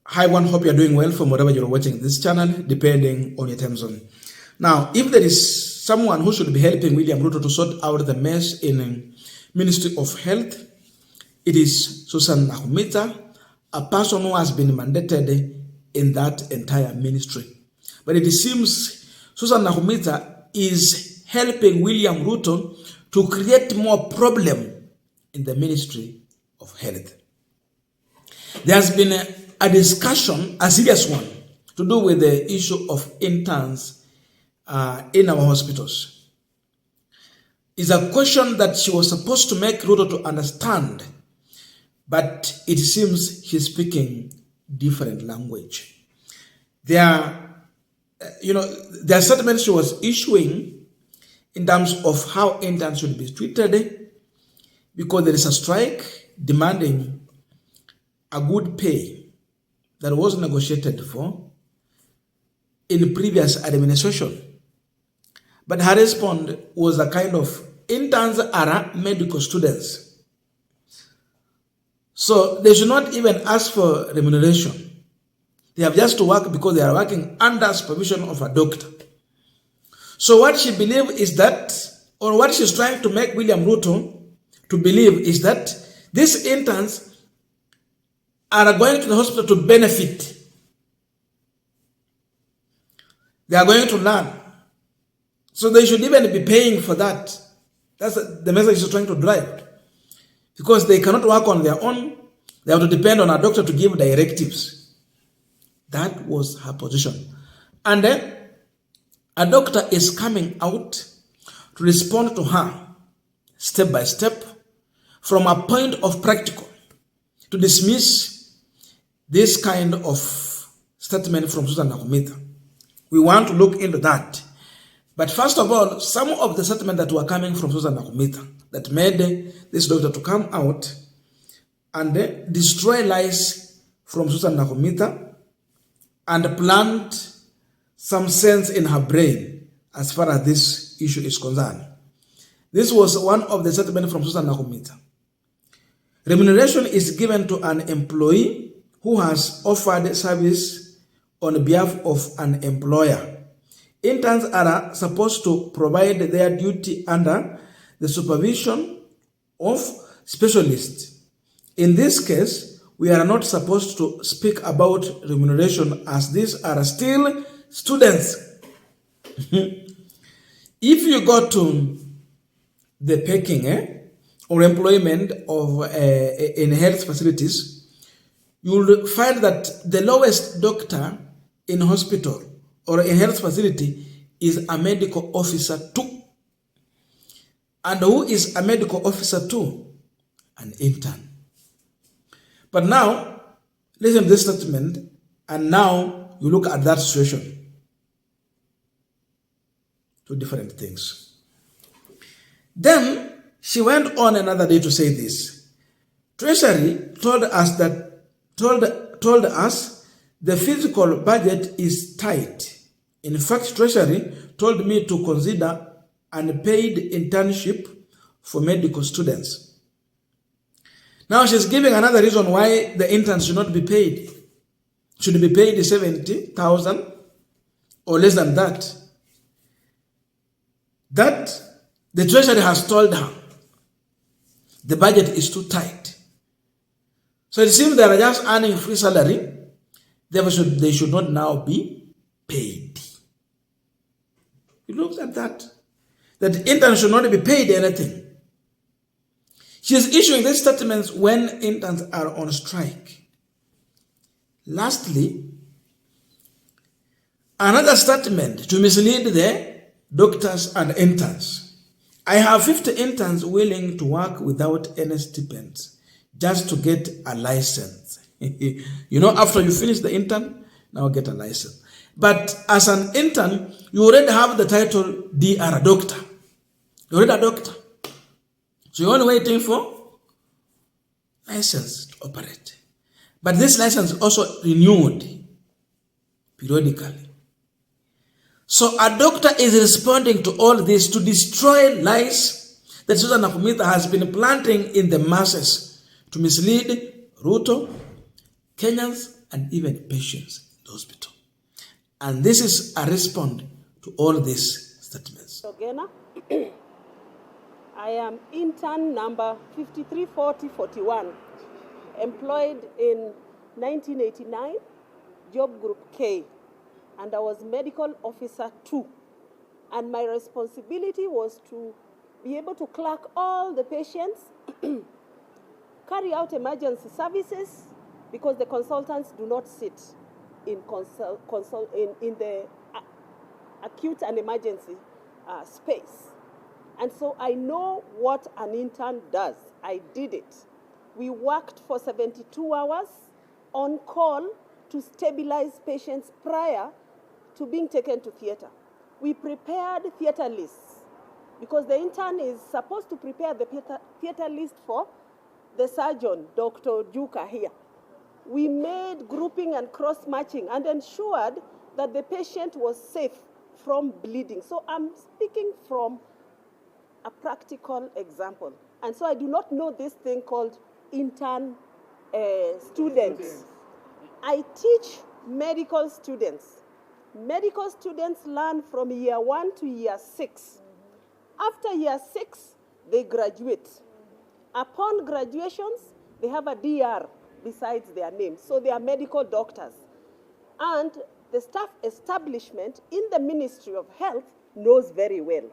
Hi everyone, hope you're doing well from wherever you're watching this channel, depending on your time zone. Now, if there is someone who should be helping William Ruto to sort out the mess in Ministry of Health, it is Susan Nakhumicha, a person who has been mandated in that entire ministry. But it seems Susan Nakhumicha is helping William Ruto to create more problem in the Ministry of Health. There has been a discussion, a serious one, to do with the issue of interns in our hospitals. It's a question that she was supposed to make Ruto to understand, but it seems she's speaking different language. There are statements she was issuing in terms of how interns should be treated because there is a strike demanding a good pay that was negotiated for in previous administration. But her response was a kind of, interns are medical students, so they should not even ask for remuneration. They have just to work because they are working under supervision of a doctor. So what she believes is that, or what she's trying to make William Ruto to believe is that these interns are going to the hospital to benefit. They are going to learn. So they should even be paying for that. That's the message she's trying to drive. Because they cannot work on their own. They have to depend on a doctor to give directives. That was her position. And then a doctor is coming out to respond to her step by step from a point of practical to dismiss this kind of statement from Susan Nakhumicha. We want to look into that. But first of all, some of the statements that were coming from Susan Nakhumicha that made this doctor to come out and destroy lies from Susan Nakhumicha and plant some sense in her brain as far as this issue is concerned. This was one of the statements from Susan Nakhumicha. Remuneration is given to an employee who has offered service on behalf of an employer. Interns are supposed to provide their duty under the supervision of specialists. In this case, we are not supposed to speak about remuneration as these are still students. If you go to the pecking or employment of in health facilities, you will find that the lowest doctor in hospital or in health facility is a medical officer 2. And who is a medical officer 2? An intern. But now, listen to this statement, and now you look at that situation. Two different things. Then she went on another day to say this. Treasury told us the physical budget is tight. In fact, Treasury told me to consider unpaid internship for medical students. Now she's giving another reason why the interns should not be paid. Should be paid 70,000 or less than that. That the Treasury has told her the budget is too tight. So it seems they are just earning free salary. They should not now be paid. You look at that. That interns should not be paid anything. She is issuing these statements when interns are on strike. Lastly, another statement to mislead the doctors and interns. I have 50 interns willing to work without any stipends just to get a license. After you finish the intern, now get a license. But as an intern, you already have the title DR, doctor. You're already a doctor. So you're only waiting for license to operate. But this license is also renewed periodically. So a doctor is responding to all this to destroy lies that Susan Nakhumicha has been planting in the masses to mislead Ruto, Kenyans, and even patients in the hospital. And this is a response to all these statements. I am intern number 534041, employed in 1989, job group K, and I was medical officer 2. And my responsibility was to be able to clerk all the patients, carry out emergency services, because the consultants do not sit in the acute and emergency space. And so I know what an intern does. I did it. We worked for 72 hours on call to stabilize patients prior to being taken to theater. We prepared theater lists because the intern is supposed to prepare the theater list for the surgeon, Dr. Juka here. We made grouping and cross-matching and ensured that the patient was safe from bleeding. So I'm speaking from a practical example. And so I do not know this thing called intern students. I teach medical students. Medical students learn from year 1 to year 6. After year 6, they graduate. Upon graduations, they have a DR besides their name. So they are medical doctors. And the staff establishment in the Ministry of Health knows very well.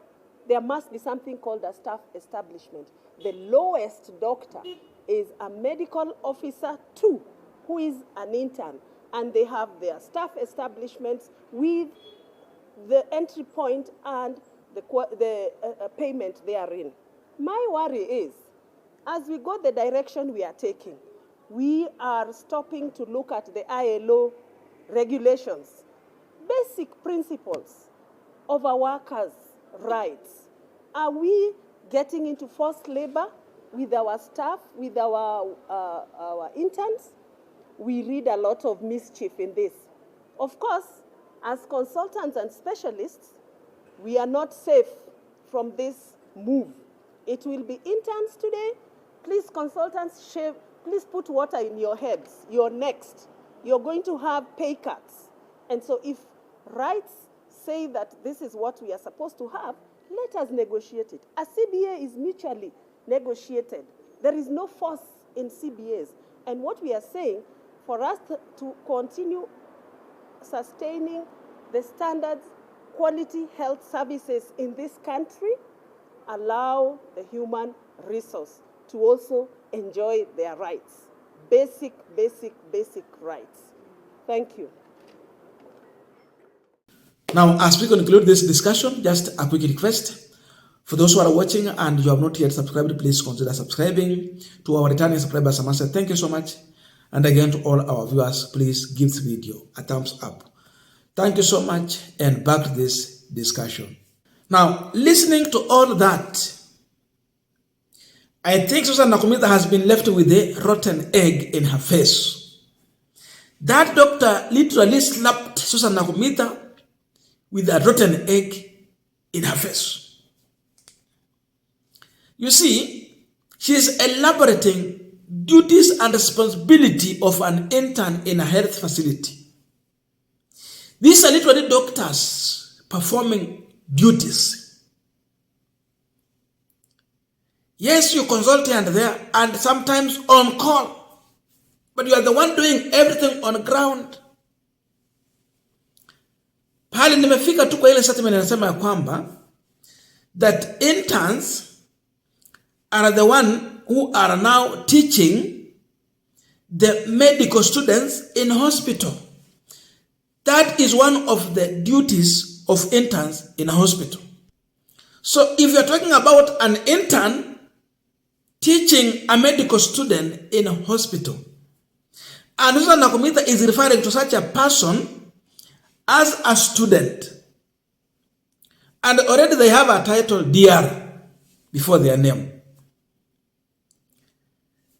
There must be something called a staff establishment. The lowest doctor is a medical officer 2, who is an intern. And they have their staff establishments with the entry point and the payment therein. My worry is, as we go the direction we are taking, we are stopping to look at the ILO regulations, basic principles of our workers' rights. Are we getting into forced labor with our staff, with our interns? We read a lot of mischief in this. Of course, as consultants and specialists, we are not safe from this move. It will be interns today. Please, consultants, please put water in your heads. You're next. You're going to have pay cuts. And so if rights say that this is what we are supposed to have, let us negotiate it. A CBA is mutually negotiated. There is no force in CBAs. And what we are saying, for us to continue sustaining the standards, quality health services in this country, allow the human resource to also enjoy their rights. Basic rights. Thank you. Now, as we conclude this discussion, just a quick request. For those who are watching and you have not yet subscribed, please consider subscribing. To our returning subscribers, I must say thank you so much. And again, to all our viewers, please give this video a thumbs up. Thank you so much, and back to this discussion. Now, listening to all that, I think Susan Nakhumicha has been left with a rotten egg in her face. That doctor literally slapped Susan Nakhumicha with a rotten egg in her face. You see, she is elaborating duties and responsibility of an intern in a health facility. These are literally doctors performing duties. Yes, you consult here and there, and sometimes on call, but you are the one doing everything on ground. Pale nimefika tu kwa ile statement inasema ya kwamba that interns are the one who are now teaching the medical students in hospital. That is one of the duties of interns in a hospital. So if you're talking about an intern teaching a medical student in a hospital, and Susan Nakhumicha is referring to such a person as a student, and already they have a title DR before their name.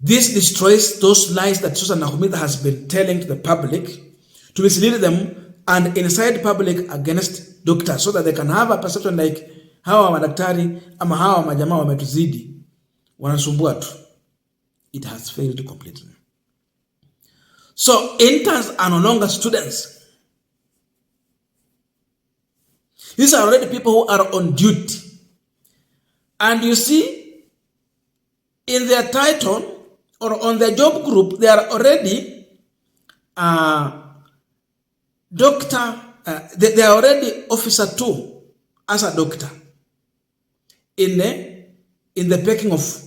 This destroys those lies that Susan Nakhumicha has been telling to the public to mislead them and incite public against doctors so that they can have a perception like hawa madaktari ama hawa majamaa wametuzidi wanasumbua tu. It has failed completely. So interns are no longer students. These are already people who are on duty. And you see, in their title or on their job group, they are already doctor, they are already officer 2 as a doctor in the packing of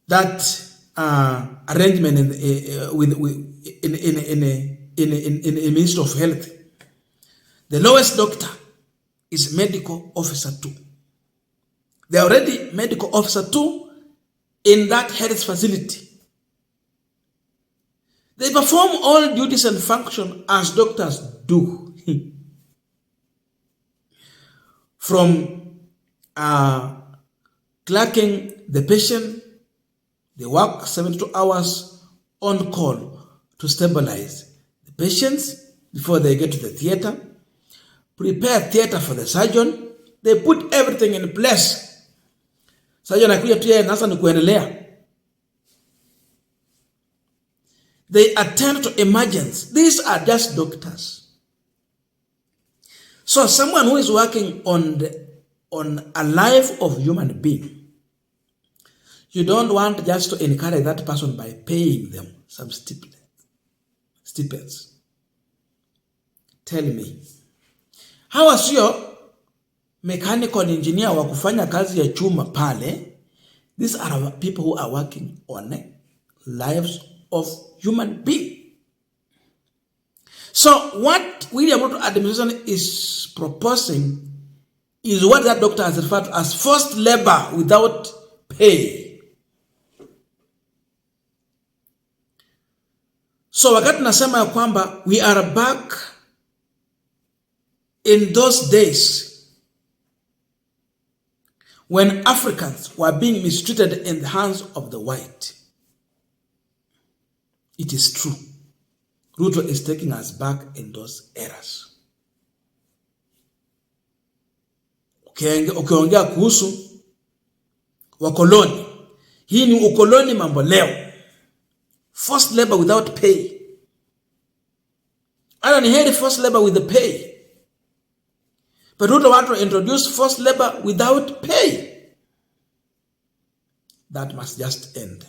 that arrangement in a Ministry of Health. The lowest doctor is medical officer 2. They are already medical officer 2 in that health facility. They perform all duties and function as doctors do. From clerking the patient, they work 72 hours on call to stabilize the patients before they get to the theater, prepare theater for the surgeon. They put everything in place. Surgeon anakuja tu yeye nasa ni kuendelea. They attend to emergencies. These are just doctors. So someone who is working on a life of human being, you don't want just to encourage that person by paying them some stipends. Tell me, how was your mechanical engineer wa kufanya kazi ya chuma pale? These are people who are working on lives of human beings. So what William Ruto administration is proposing is what that doctor has referred to as forced labor without pay. So wakati nasema ya kwamba we are back in those days when Africans were being mistreated in the hands of the white. It is true. Ruto is taking us back in those eras. Ukiongea kuhusu wakoloni, hii ni ukoloni mambo leo. Forced labor without pay. I don't hate forced labor with the pay. But Ruto want to introduce forced labor without pay. That must just end.